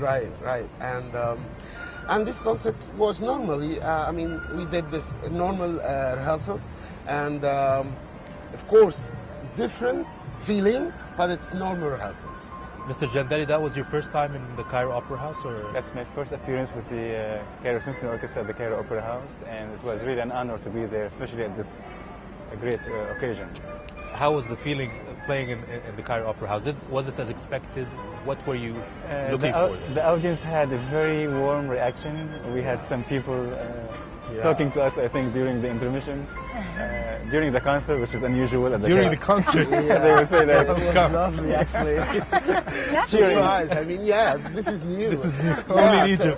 right. And this concert was normally, I mean, we did this normal rehearsal, and of course, different feeling, but it's normal rehearsals. Mr. Jandali, that was your first time in the Cairo Opera House, or? That's my first appearance with the Cairo Symphony Orchestra at the Cairo Opera House, and it was really an honor to be there, especially at this great occasion. How was the feeling playing in the Cairo Opera House? Was it as expected? What were you looking for? The audience had a very warm reaction. We had some people talking to us, I think, during the intermission, during the concert, which is unusual. At the During the concert? They would say that. It was lovely, actually. That's Surprise. I mean, yeah, this is new. This is new. Only in Egypt.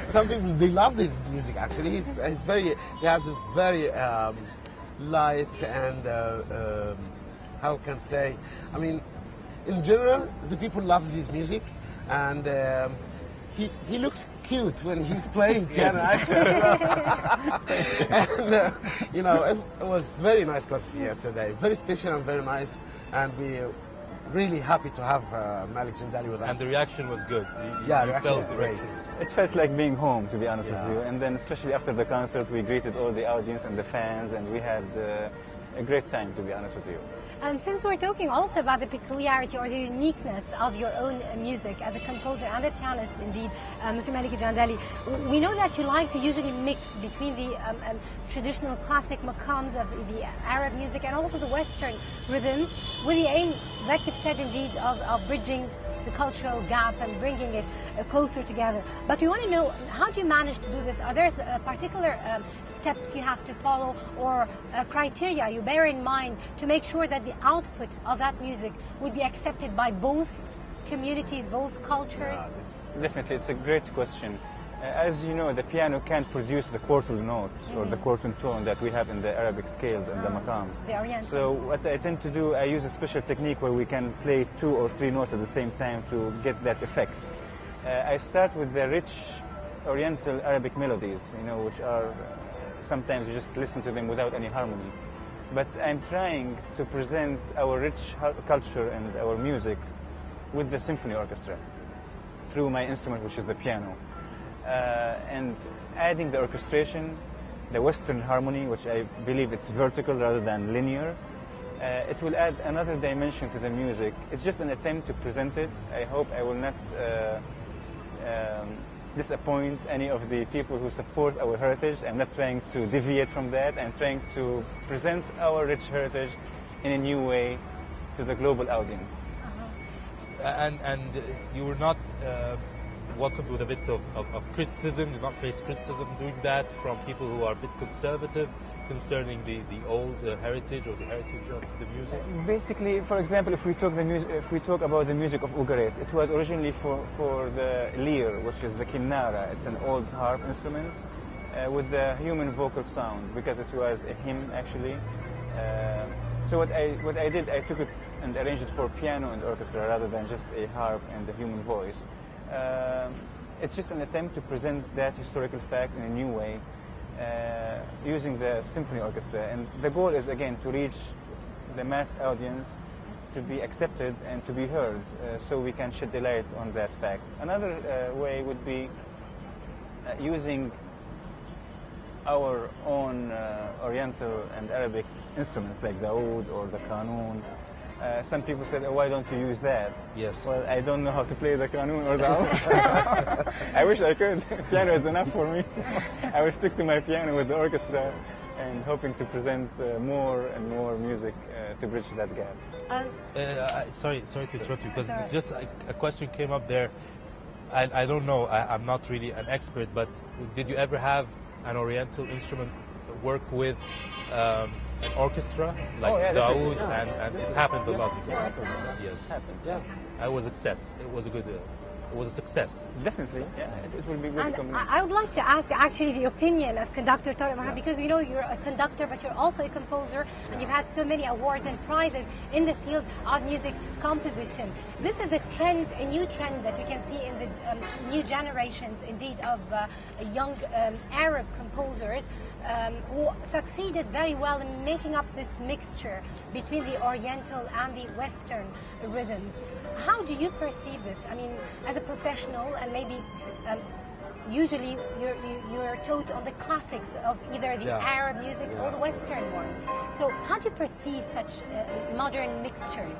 Some people, they love this music, actually. He has a very light and, how can I say, I mean, in general, the people love his music, and he looks cute when he's playing piano, actually. And, you know, it was very nice concert yesterday. Very special and very nice, and we're really happy to have Malek Jandali with us. And the reaction was good. Yeah, you the reaction was great. It felt like being home, to be honest with you. And then, especially after the concert, we greeted all the audience and the fans, and we had a great time, to be honest with you. And since we're talking also about the peculiarity or the uniqueness of your own music as a composer and a pianist, indeed, Mr. Malek Jandali, we know that you like to usually mix between the traditional classic maqams of the Arab music and also the Western rhythms, with the aim that you've said, indeed, of bridging the cultural gap and bringing it closer together. But we want to know, how do you manage to do this? Are there particular steps you have to follow, or criteria you bear in mind to make sure that the output of that music would be accepted by both communities, both cultures? Definitely, it's a great question. As you know, the piano can't produce the quartal notes or the quartal tone that we have in the Arabic scales and the maqams. The Oriental. So what I tend to do, I use a special technique where we can play 2 or 3 notes at the same time to get that effect. I start with the rich Oriental Arabic melodies, you know, which are sometimes you just listen to them without any harmony. But I'm trying to present our rich culture and our music with the symphony orchestra through my instrument, which is the piano. And adding the orchestration, the Western harmony, which I believe it's vertical rather than linear, it will add another dimension to the music. It's just an attempt to present it. I hope I will not disappoint any of the people who support our heritage. I'm not trying to deviate from that. I'm trying to present our rich heritage in a new way to the global audience. And you were not welcomed with a bit of criticism, did not face criticism doing that from people who are a bit conservative concerning the old heritage or the heritage of the music? Basically, for example, if we talk about the music of Ugarit, it was originally for the lyre, which is the kinnara. It's an old harp instrument with the human vocal sound, because it was a hymn actually. So what I did, I took it and arranged it for piano and orchestra rather than just a harp and the human voice. It's just an attempt to present that historical fact in a new way, using the symphony orchestra. And the goal is, again, to reach the mass audience, to be accepted and to be heard, so we can shed the light on that fact. Another way would be using our own Oriental and Arabic instruments like the oud or the qanun. Some people said, oh, why don't you use that? Yes. Well, I don't know how to play the qanun or the oud. I wish I could. Piano is enough for me. So I will stick to my piano with the orchestra and hoping to present more and more music to bridge that gap. Sorry to interrupt you, because just a question came up there. I don't know, I'm not really an expert, but did you ever have an Oriental instrument work with an orchestra, like the oud, and it happened a lot before. Yes. Happened, yeah. It was a success. It was a good. It was a success. Definitely, yeah. It will be good. And I would like to ask actually the opinion of conductor Tariq Mahab, because we know you're a conductor, but you're also a composer, and you've had so many awards and prizes in the field of music composition. This is a trend, a new trend that we can see in the new generations, indeed, of young Arab composers who succeeded very well in making up this mixture between the Oriental and the Western rhythms. how do you perceive this? I mean, as a professional, and maybe usually you're taught on the classics of either the Arab music or the Western one. So how do you perceive such modern mixtures?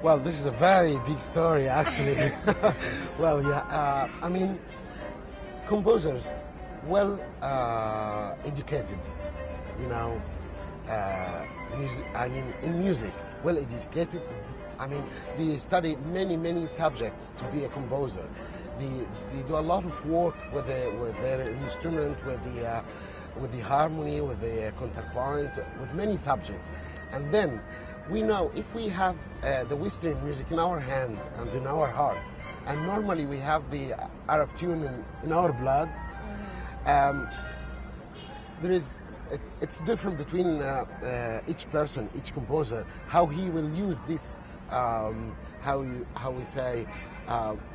Well, this is a very big story, actually. Well, yeah, I mean, composers, well educated, you know, in music, well educated. I mean, they study many subjects to be a composer. They do a lot of work with their instrument, with the harmony, with the counterpoint, with many subjects. And then we know if we have the Western music in our hand and in our heart, and normally we have the Arab tune in our blood, it's different between each person, each composer, how he will use this, how we say,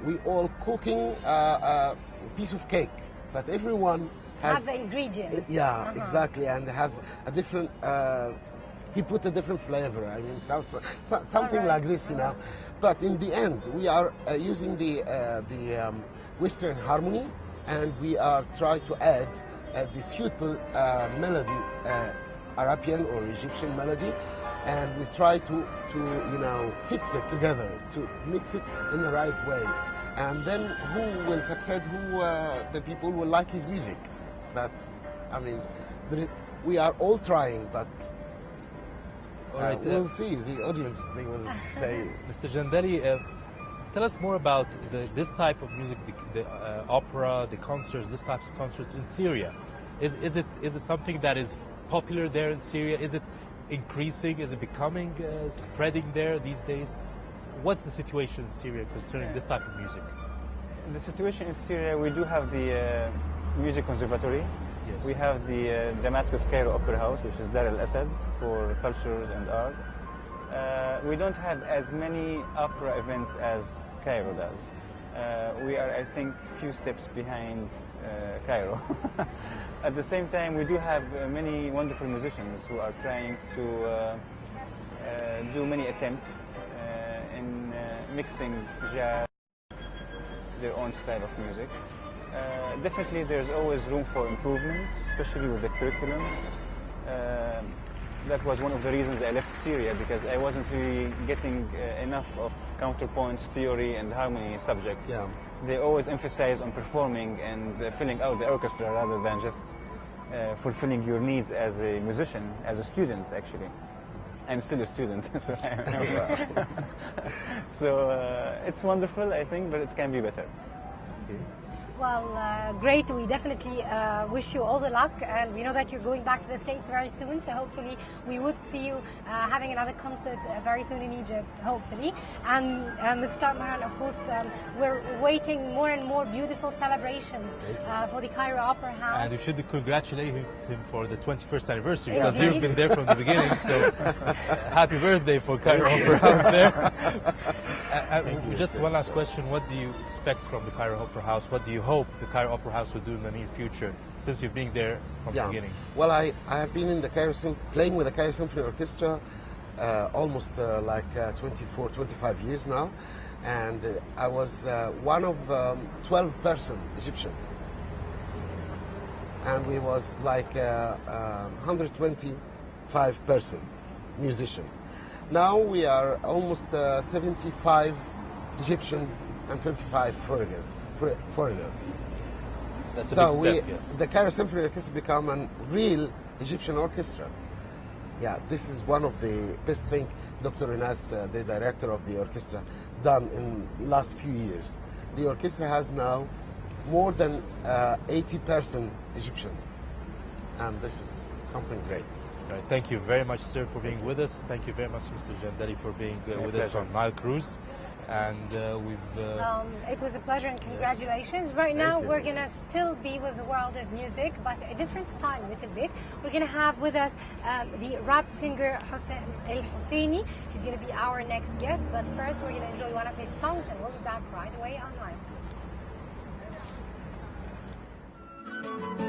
we all cooking a piece of cake, but everyone has the ingredients. Yeah, exactly, and has a different. He put a different flavor. I mean, something like this, you know. But in the end, we are using the Western harmony, and we are trying to add the suitable melody, Arabian or Egyptian melody, and we try to you know, fix it together, to mix it in the right way, and then who will succeed, who the people will like his music. That's, I mean, we are all trying, but we'll see. The audience, they will say. Mr. Jandali, tell us more about this type of music, the opera, the concerts, this type of concerts in Syria. Is it something that is popular there in Syria? Is it increasing? Is it becoming spreading there these days? What's the situation in Syria concerning this type of music? The situation in Syria, we do have the music conservatory. Yes. We have the Damascus Cairo Opera House, which is Dar al-Asad for cultures and arts. We don't have as many opera events as Cairo does. We are, I think, few steps behind Cairo. At the same time, we do have many wonderful musicians who are trying to do many attempts in mixing jazz, their own style of music. Definitely there's always room for improvement, especially with the curriculum. That was one of the reasons I left Syria, because I wasn't really getting enough of counterpoint theory and harmony subjects. Yeah. They always emphasize on performing and filling out the orchestra rather than just fulfilling your needs as a musician, as a student actually. I'm still a student, so it's wonderful, I think, but it can be better. Okay. Well, great. We definitely wish you all the luck, and we know that you're going back to the States very soon, so hopefully we would see you having another concert very soon in Egypt, hopefully. And Mr. Maran, of course, we're waiting more and more beautiful celebrations for the Cairo Opera House. And we should congratulate him for the 21st anniversary, because you've been there from the beginning, so happy birthday for Cairo Opera House there. Just one last question, what do you expect from the Cairo Opera House? What do you hope the Cairo Opera House will do in the near future, since you've been there from the beginning? Well, I have been in the playing with the Cairo Symphony Orchestra almost like 24, 25 years now, and I was one of 12-person Egyptian, and we was like 125-person musician. Now we are almost 75 Egyptian and 25 foreigner. That's so a big step, yes. The Cairo Symphony Orchestra become a real Egyptian orchestra. Yeah, this is one of the best thing Dr. Inas, the director of the orchestra, done in last few years. The orchestra has now more than 80% Egyptian, and this is something great. Right. Thank you very much, sir, for being with us. Thank you very much, Mr. Jandali, for being with us on Nile Cruise. And it was a pleasure, and congratulations. Right now, we're going to still be with the world of music, but a different style a little bit. We're going to have with us the rap singer El Husseini. He's going to be our next guest, but first we're going to enjoy one of his songs, and we'll be back right away on Nile.